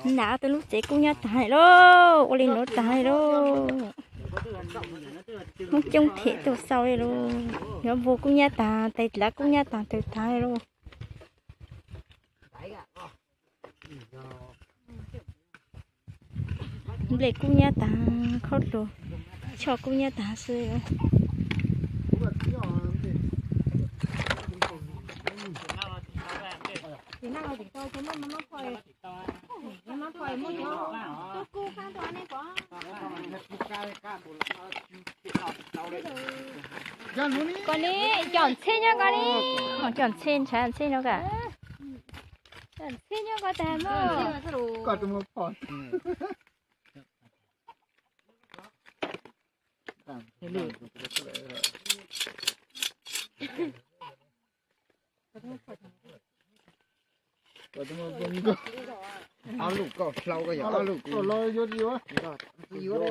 nã từ lúc chế cũng nhát tài đó ô linh nó tài đó không trông thế từ sau đây luôn nó vô cũng nhát tà tay lá cũng nhát tà từ thái luôn lấy cũng nhát tà khót rồi cho cũng nhát tà xưa thì nào thì tôi cũng nó phơi nó phơi mua cho tôi cu khăn thôi này có con đi chọn xe nha con đi không chọn xe chán xe đâu cả chọn xe nha con tạm mà có tụi một phòn có tụi một bông cơ áo lục có sâu cái áo lục có lôi vô gì quá gì quá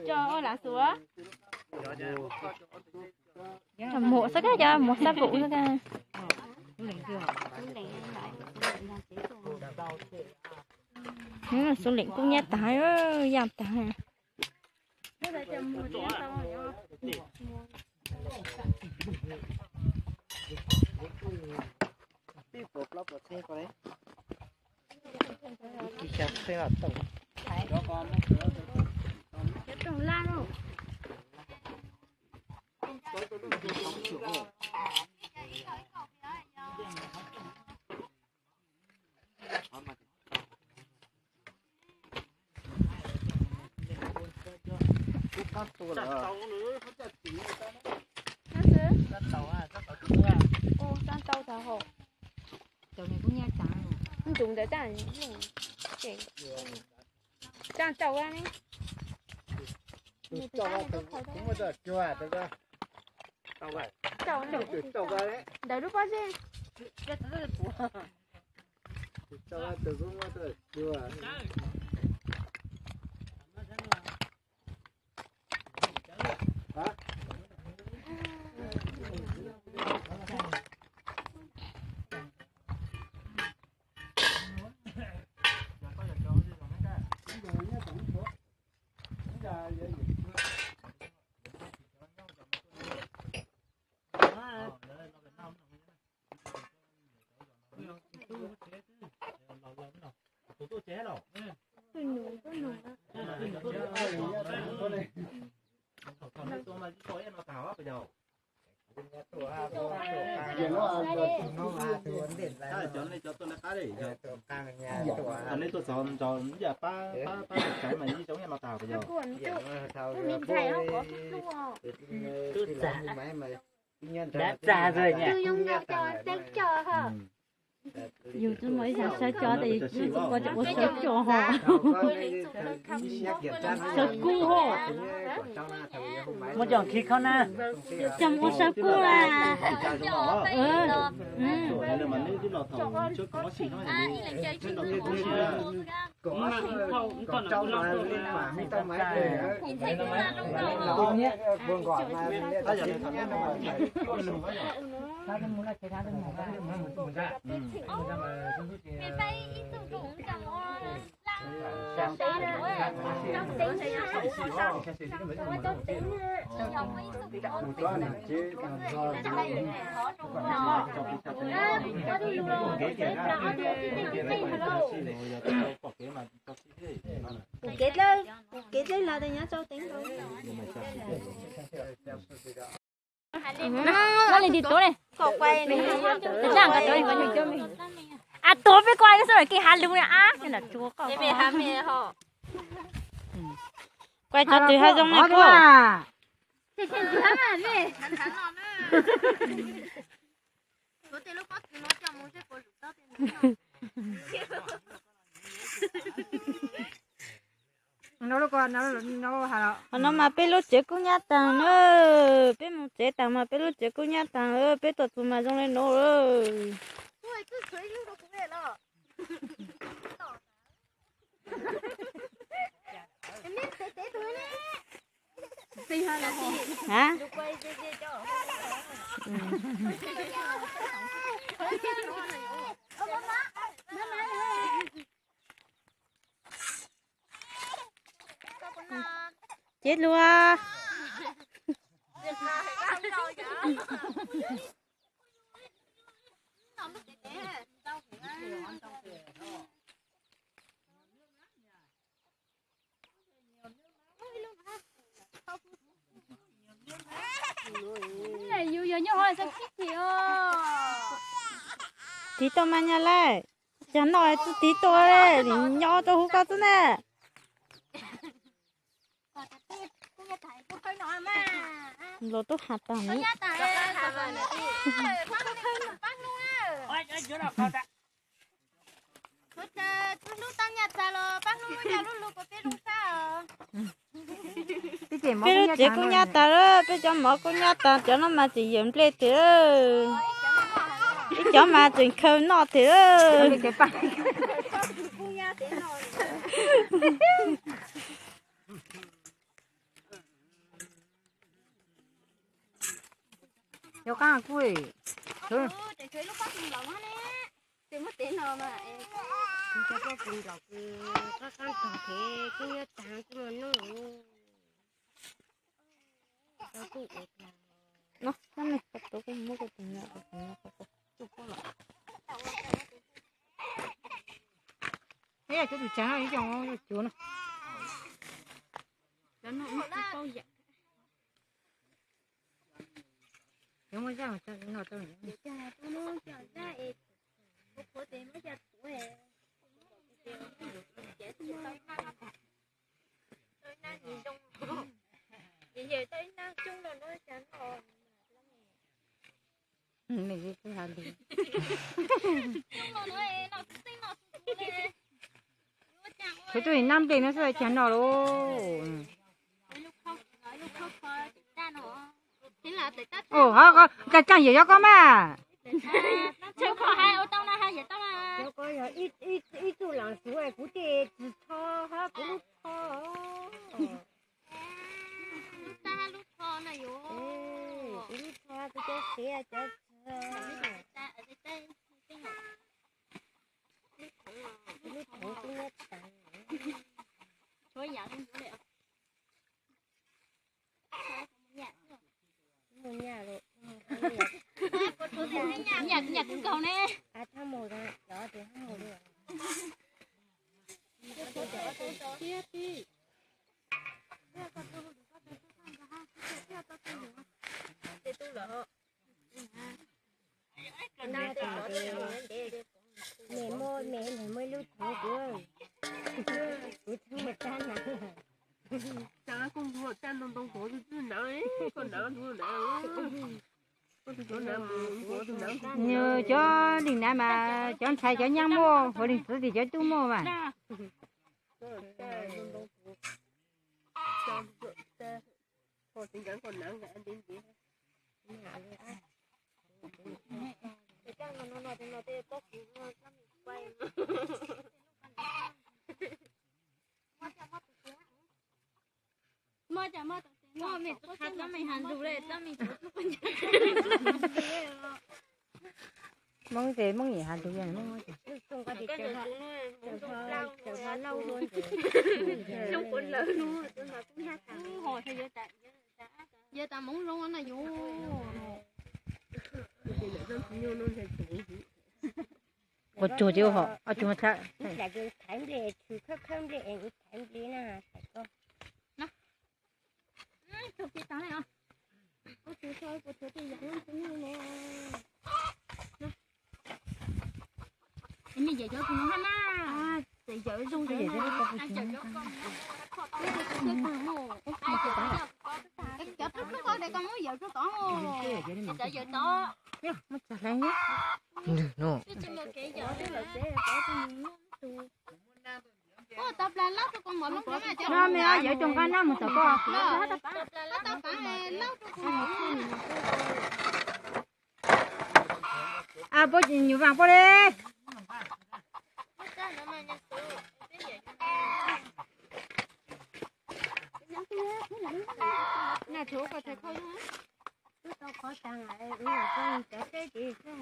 cho lá sữa cho mổ sắc cho mổ sắc cụ sắc ra số lệnh cũng nhát tái ơi giảm tái trồng lan luôn san tàu thảo hộ chỗ này cũng nhát tái không dùng để tàn tàn tàu ra đi tàu ra cũng có chưa à tàu ra tàu đấy đấy lúc bao giờ tàu ra từ cũng có chưa anh ấy tôi chọn giờ ba cái mà như giống như nó tàu bây giờ đã già rồi nhỉ dù tôi mới sao cho thì cứ có chỗ sao cho họ sao cu họ một dòng thịt không na chồng có sao cu là nhưng mà nếu cái lò thầu trước có xì nó thì trước đó thì còn trong mà lên mà không tao máy buồn gọi mà kết lên là tôi nhớ cho tính thôi nó lên đi tối này có quay này chẳng cả tối còn cho mình à tối với quay cái rồi cái hạt luôn á cái là chúa có về hạt mẹ họ quay cho từ hai dòng này cô thì xem gì hả mẹ có thể lúc bắt nó cho muốn chơi cổ tao nó mà bé lúc chế cũng nhát tàng nữa bé một chế tàng mà bé lúc chế cũng nhát tàng ơ bé tụt tụi mà trong lên nổ ơi hả chết luôn à. tí to mà nhà lại chẳng nói tí to đấy thì nhỏ to hú cao thế nè lo tốt hạt tàng ấy bây giờ chỉ có nhà ta đó bây giờ mở có nhà ta cho nó mà chỉ dùng plei thì cho mà chỉ khâu nọ thì cho cá quỷ để chơi lúc bắt mình lỏng nè để mất tiền nào mà cho có cùng đọc các con trò thế cái nhớ tháng cái mà nó cái này bắt đầu cái mua cái tiền nào thế là cho tụi trắng ấy cho chú nó nếu mà ra mà cho nó cho mình cái hàng đi thế tụi năm tiền nó sẽ chán nó luôn ồ ha cái chẳng gì cho con mà chưa có hai ô tô na hai gì tao mà cho có ít tu làm suy cũng để cho ha cũng cho ta lúc thò này yo ít cho tôi cho xe cho lúc thằng cũng nhất thôi giờ không được muốn nhà rồi nhặt cũng cầu nè à tham mồi rồi đó thì tham mồi rồi mẹ mới lúc thằng của thằng mà cha nào cha công vụ cha nông đông phố thì chứ nào ấy còn nào nữa nào nhờ cho đình này mà cho thầy cho nhang mua hồi đình thì cho tu mua mà mua mẹ tôi khát lắm mày hàn đủ đấy tao mình mong thế mong gì hạt được vậy mong không có gì chờ lâu luôn trong cuốn lớn luôn tôi nói cũng hát hồi thì giờ ta muốn luôn là vô một chỗ chưa họ ở chỗ khác là cái thánh lệ thứ không lệ thánh lệ nè phải không chụp cái tao này à có chú thôi có chú thì giống cũng như nè em đi về cho tụi nó ha thì giờ dung thì giờ anh chờ cho con em chụp nó coi để con muốn giờ cho tỏ chờ giờ tỏ mất chặt lấy nhé no tập là lóc cho con một lúc nữa cho nó mẹ vợ chồng con nó một tập con tập phải lóc cho con à bố nhiều vàng bố đi nhà chỗ có thể không hả? Tôi tao có sang lại đúng là con chở cái gì cái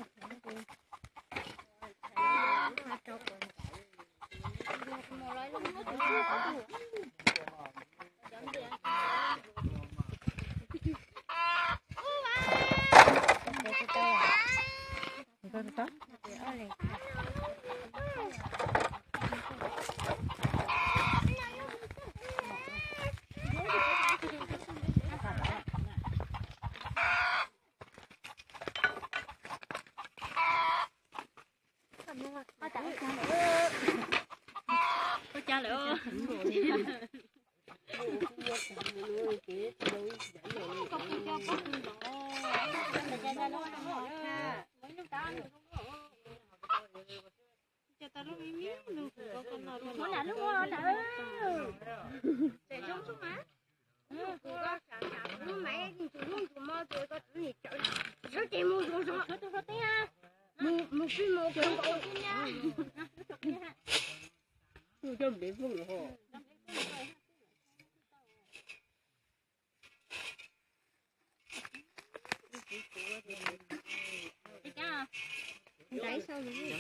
đấy sao vậy?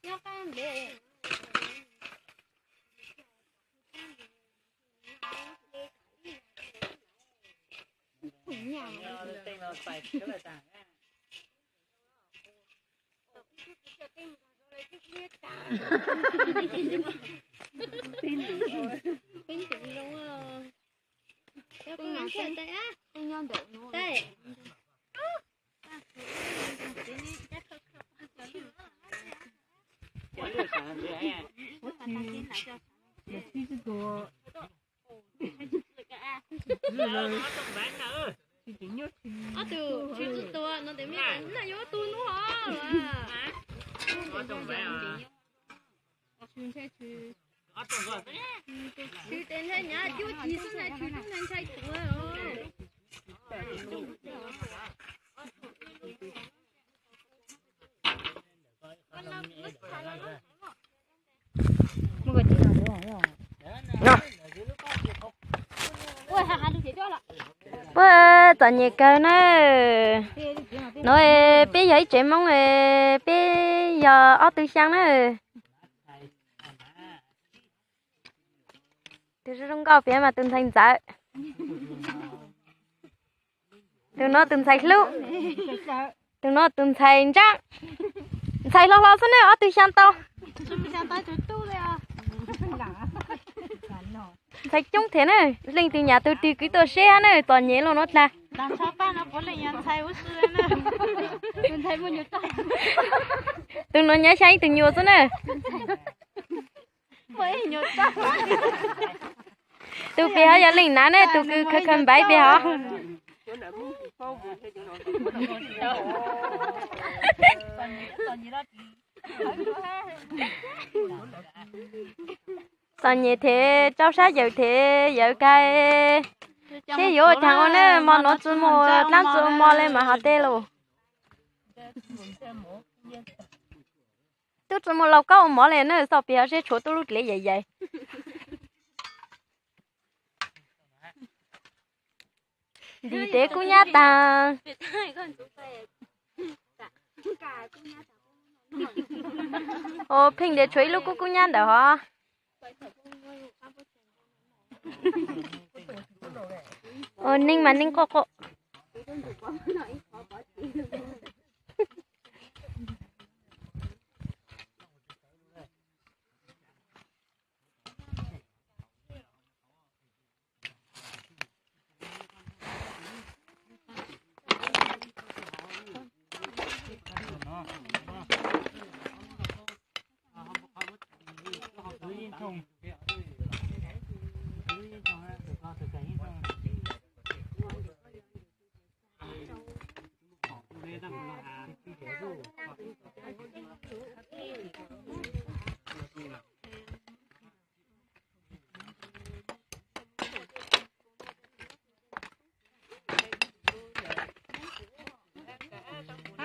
Nhóc ăn để từ chứ tôi nó để mình là vô tôi nó hả? Chứ tên thế nhá, chú chỉ số này chú cũng nên sai tuổi rồi. một cái gì nào nữa Nó ôi hà hà được thế cho là bữa tận nhiệt cơ nó bây giờ chuyện mong bây giờ ở từ sáng nữa từ trong cao phía mà từng thành giá từ nó từng thành lũ từ nó từng thành trắng thành lo lo thế này ở từ sáng tao thấy chúng thế này linh từ nhà tôi đi cái tôi xe này toàn nhớ là nó ta làm sao ba nó có lấy nhận thay út xưa nè tôi thấy bao nhiêu tay từng nó nhớ sáng từng nhiều thế này với nhiều tay tôi bây giờ linh nãy này tôi cứ khăn bái bây giờ toàn như thế cháu sát giờ thế giờ cái thế vô thằng con này mà nó chỉ mua lát chỉ mua lên mà họ tê luôn tôi chỉ mua lâu cao mua lên nữa sau bây giờ sẽ chỗ tôi lúc lấy vậy vậy đi thế cũng nhát ta ô pin để chuối lúc cũng nhát đó hả ô ninh mà ninh cô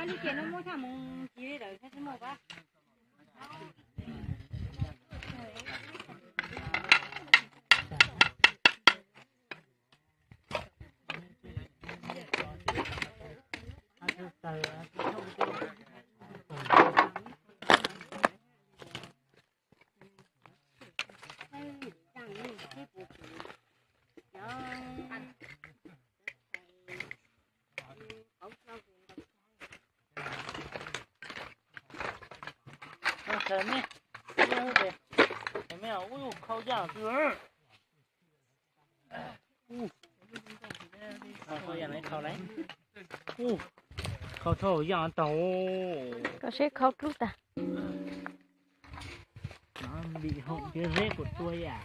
đi kia nó mua thằng mông gì đấy thế mua ba Trời mẹ, mẹ ui khâu giang chưa? Khâu giang này khâu đấy. Khâu thổ giang tàu. Có sẽ khâu chút ta. Nó bị hỏng cái rễ của tôi à?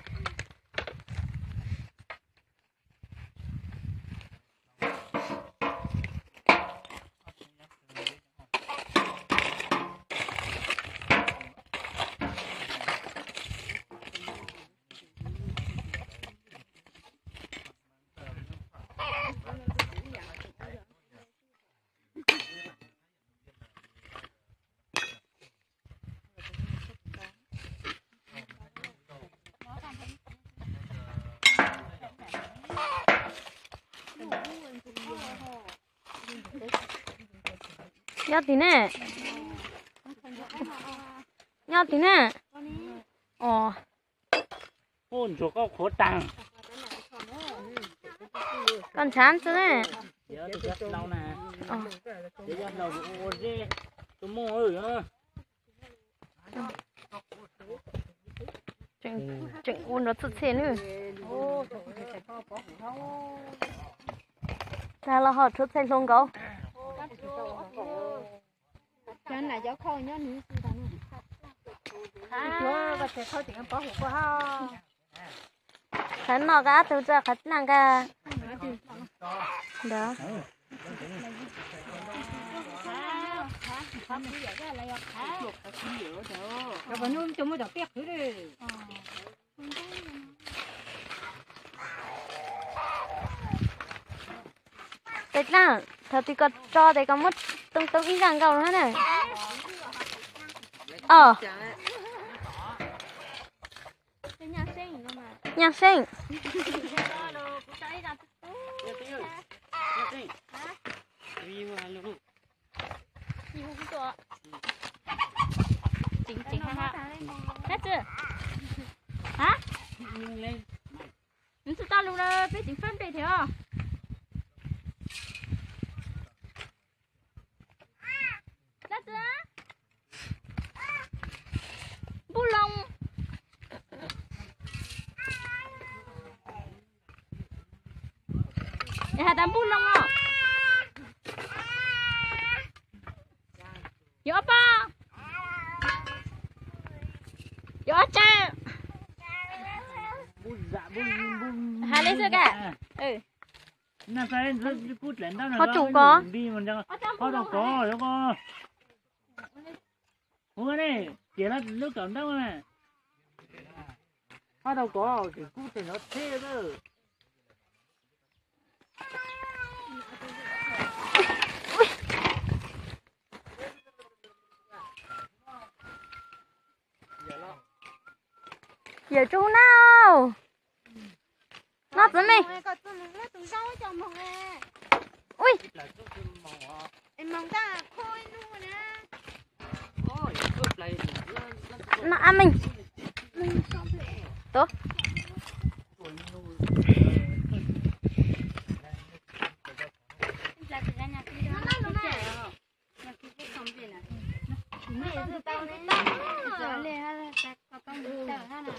Nhau tí nè. Nhau tí nè. Hôn chỗ có khổ tăng. Con chán chứ nè. Giờ thì rất lâu nè. Giờ rất lâu của dê. Tôi mua rồi hả? Chuyện uống nó thực hiện nữa. Là họ chút xây luôn cậu. Chân là gió khôi nhá nữ sư tao nữa. Chúa và sẽ khôi tiếng bỏ hụt qua ha. Khánh nó cá từ giờ khánh nàng ca. Đó. Rồi còn nuôi cho mua được tiếc thứ đi. Tết là thật thì có cho thì có mất tung tung ít rằng cầu nữa này. Nhạc sinh. Chính ha. Hết chưa? Hả? Mình sẽ ta luôn là biết chính phân đây thế à? Hết chưa? Bu lông. Nhà ta bu lông à? Yo ba. Yo cha. Hai lấy chưa cả? Nó phải rất cút lên đó. Có chủ có. Đi mình chẳng có đâu có đâu có. Ủa cái này chỉ là nước cẩn đâu mà. Có đâu có thì cút thì nó thế đó. Giờ chú nào? Nó tới mày. Ui. Em mong ta khôi luôn nè. Nó ăn mình. Tốt. Mẹ tao lên ha, tao con tao ha nè.